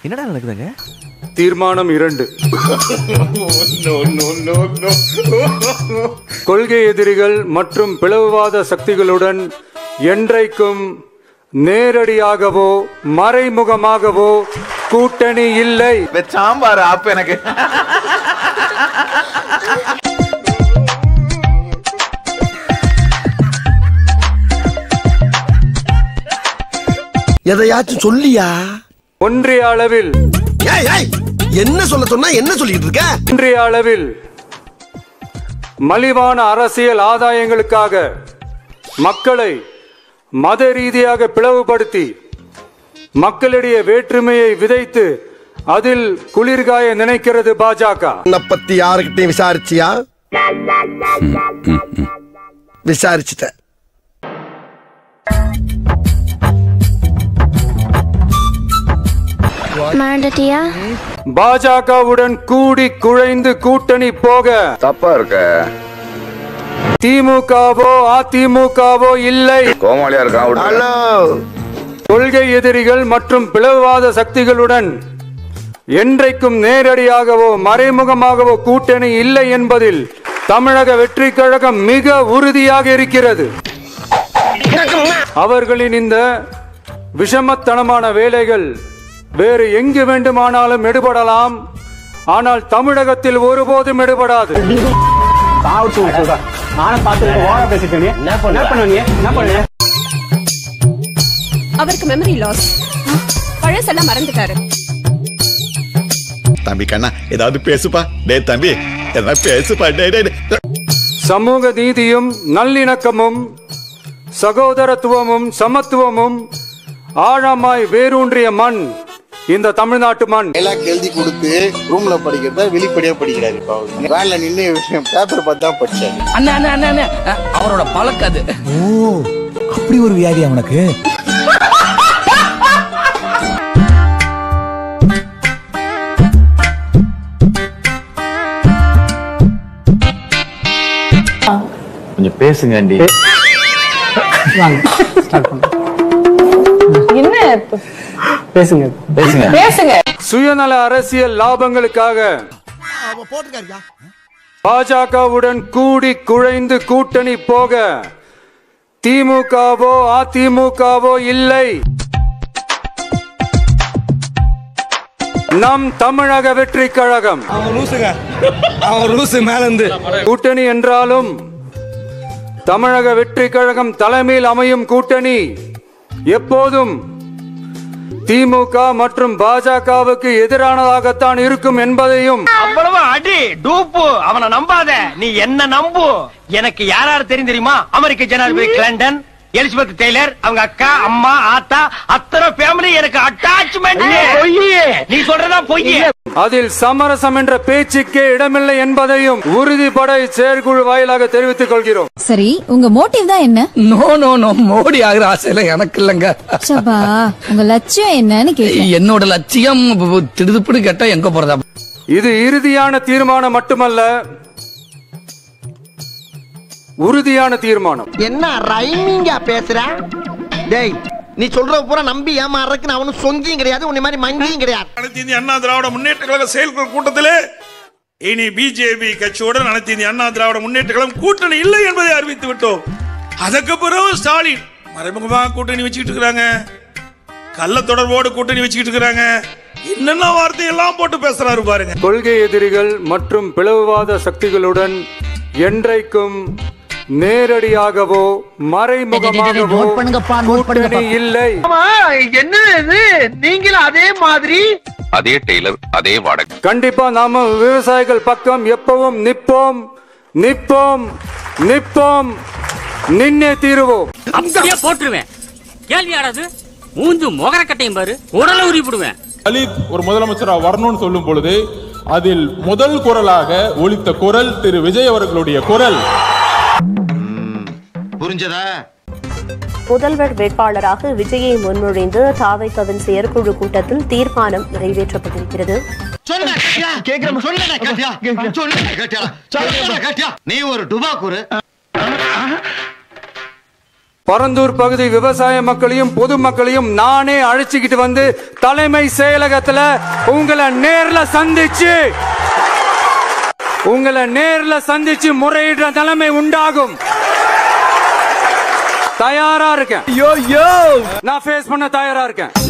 என்னடா நடக்குதுங்க? தீர்மானம் 2. கொள்கை எதிரிகள் மற்றும் பிளவுவாத சக்திகளுடன் என்றைக்கும் நேரடியாகவோ மறைமுகமாகவோ கூட்டணி இல்லை. சாம்பார் ஆப் எனக்கு. எதையாச்சும் சொல்லியா? ஒன்றிய அளவில் என்ன சொல்ல சொன்னா என்ன சொல்லிட்டு இருக்க? ஒன்றிய அளவில் மலிவான அரசியல் ஆதாயங்களுக்காக மக்களை மத ரீதியாக பிளவுபடுத்தி மக்களிடையே வேற்றுமையை விதைத்து அதில் குளிர்காய நினைக்கிறது பாஜக. பத்தி யாருக்கிட்டையும் விசாரிச்சியா? விசாரிச்சுட்ட. பாஜகவுடன் கூடி குழைந்து கூட்டணி போக தப்பா இருக்க. திமுகவோ அதிமுகவோ இல்லை. கோமாளியா இருக்கா? கொள்கை எதிரிகள் மற்றும் பிளவுவாத சக்திகளுடன் என்றைக்கும் நேரடியாகவோ மறைமுகமாகவோ கூட்டணி இல்லை என்பதில் தமிழக வெற்றி கழகம் மிக உறுதியாக இருக்கிறது. அவர்களின் இந்த விஷமத்தனமான வேலைகள் வேறு எங்கு வேண்டுமானாலும் எடுபடலாம், ஆனால் தமிழகத்தில் ஒருபோதும் எடுபடாது. அவருக்கு மெமரி லாஸ், பழசெல்லாம் மறந்துட்டாரு. தம்பி கண்ணா ஏதாவது பேசுப்பா. டே தம்பி ஏதாவது பேசுப்பா. சமூக நீதியும் நல்லிணக்கமும் சகோதரத்துவமும் சமத்துவமும் ஆழமாய் வேரூன்றிய மண் இந்த தமிழ்நாட்டு மண். எழுதி கொடுத்து ரூம்ல படிக்கிறத வெளிப்படையா படிக்கிறாரு. வேன்ல நின்று பேப்பர் பார்த்து தான் படிச்சாரு. அண்ணா அவரோட பழக்கம் அது. ஓ, அப்படி ஒரு வியாதி அவனுக்கு. கொஞ்சம் பேசுங்க ஆண்டி. என்ன பேசுங்க பேசுங்க பேசுங்க. சுயநல அரசியல் லாபங்களுக்காக பாஜகவுடன் கூடி குழைந்து கூட்டணி போக திமுகவோ அதிமுகவோ இல்லை. நம் தமிழக வெற்றி கழகம் கூட்டணி என்றாலும் தமிழக வெற்றி கழகம் தலைமையில் அமையும் கூட்டணி எப்போதும் திமுக மற்றும் பாஜகவுக்கு எதிரானதாகத்தான் இருக்கும் என்பதையும். அவ்வளவு அடி டூப்பு அவனை நம்பாத, நீ என்ன நம்பு. எனக்கு யார் யார் தெரியுமா? அமெரிக்க ஜனாதிபதி கிளின்டன், எலிசபெத் டெய்லர், அவங்க அக்கா, அம்மா, ஆத்தா, அத்தனை ஃபேமிலி எனக்கு அட்டாச்மெண்ட். நீ சொல்றதா பொய். அதில் சமரசம் என்ற பேச்சுக்கே இடமில்லை என்பதையும் உறுதிப்பட செயற்குழு வாயிலாக தெரிவித்துக் கொள்கிறோம். சரி, உங்க மோட்டிவ் தான் என்ன? நோ நோ நோ, மோடி ஆகிற ஆசையில எனக்கு இல்லங்க. சபா, உங்க லட்சியம் என்னன்னு கேட்டேன். என்னோட லட்சியம் திடுதுப்புடு கேட்டா எங்க போறதா? இது இறுதியான தீர்மானம் மட்டுமல்ல, உறுதியான தீர்மானம். என்ன ரைமிங்கா பேசுற? டேய், நீ சொல்ற பூரா நம்பி ஏமாறதுக்கு நான் ஒன்னும் சொங்கியும் கிடையாது, உன்னை மாதிரி மங்கியும் கிடையாது. அனைத்து இந்திய அண்ணா திராவிட முன்னேற்ற கழக செயற்குழு கூட்டத்திலே இனி பிஜேபி கட்சியுடன் அனைத்து இந்திய அண்ணா திராவிட முன்னேற்ற கழகம் கூட்டணி இல்லை என்பதை அறிவித்து விட்டோம். அதற்கு பிறகு ஸ்டாலின் மறைமுகமாக கூட்டணி வச்சுக்கிட்டு இருக்கிறாங்க, கள்ள தொடர்போடு கூட்டணி வச்சுக்கிட்டு இருக்கிறாங்க, என்னென்ன வார்த்தையெல்லாம் போட்டு பேசுறாரு பாருங்க. கொள்கை எதிரிகள் மற்றும் பிளவுவாத சக்திகளுடன் என்றைக்கும் நேரடியாகவோ மறைமுகமாகவோ கூட்டணி இல்லை. என்ன நீங்களும் அதே மாதிரி அதே டெய்லர் அதே வாடகை. கண்டிப்பா நாம விவசாயிகள் பக்கம் எப்பவும் நிப்போம் நிப்போம் நிப்போம், நின்னே தீருவோம். அப்படியே போட்டுருவேன். கேள்வி ஆடாது மூஞ்சு மொகரக்கட்டையும் பாரு, உடலை உரிப்பிடுவேன். தலித் ஒரு முதலமைச்சரா வரணும்னு சொல்லும் பொழுது அதில் முதல் குரலாக ஒலித்த குரல் திரு விஜய் அவர்களுடைய குரல். புரிஞ்சதா? முதல்வர் வேட்பாளராக விஜயை முன்மொழிந்து தாவைக்கவின் செயற்குழு கூட்டத்தில் தீர்மானம் நிறைவேற்றப்பட்டிருக்கிறது. நீ ஒரு டுபாக்கூரு. பரந்தூர் பகுதி விவசாய மக்களையும் பொதுமக்களையும் நானே அழைச்சிக்கிட்டு வந்து தலைமை செயலகத்துல உங்களை நேர்ல சந்திச்சு முறையிடுற நிலைமை உண்டாகும். தயாரா இருக்கேன். நான் ஃபேஸ் பண்ண தயாரா இருக்கேன்.